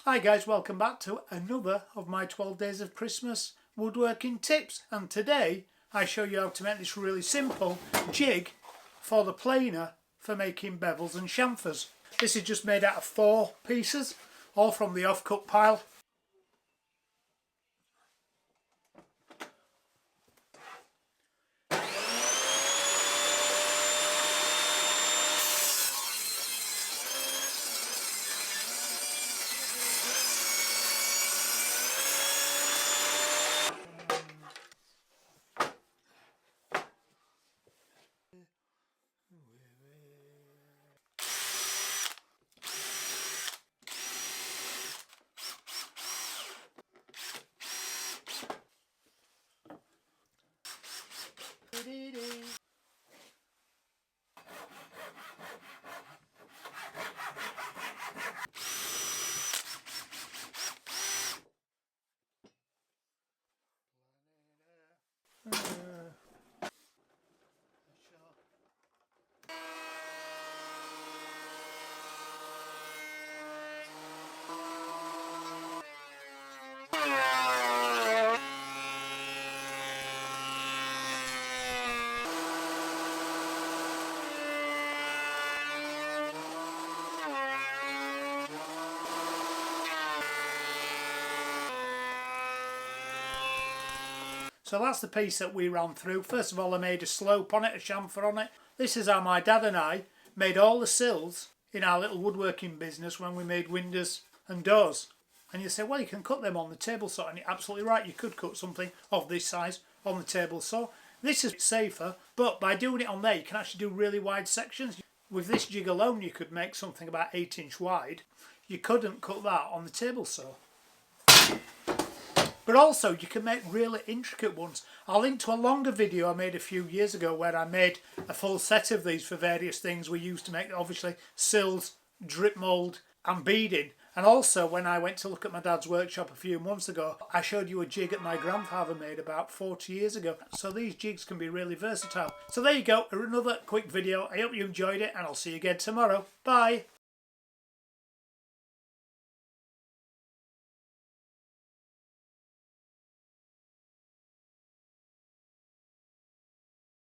Hi guys, welcome back to another of my 12 days of Christmas woodworking tips, and today I show you how to make this really simple jig for the planer for making bevels and chamfers. This is just made out of 4 pieces, all from the off-cut pile. So that's the piece that we ran through. First of all, I made a slope on it, a chamfer on it. This is how my dad and I made all the sills in our little woodworking business when we made windows and doors. And you say, well, you can cut them on the table saw, and you're absolutely right, you could cut something of this size on the table saw. This is safer, but by doing it on there, you can actually do really wide sections. With this jig alone, you could make something about 8" wide. You couldn't cut that on the table saw. But also you can make really intricate ones. I'll link to a longer video I made a few years ago where I made a full set of these for various things we used to make, obviously sills, drip mould and beading. And also when I went to look at my dad's workshop a few months ago, I showed you a jig that my grandfather made about 40 years ago. So these jigs can be really versatile. So there you go, another quick video. I hope you enjoyed it and I'll see you again tomorrow. Bye!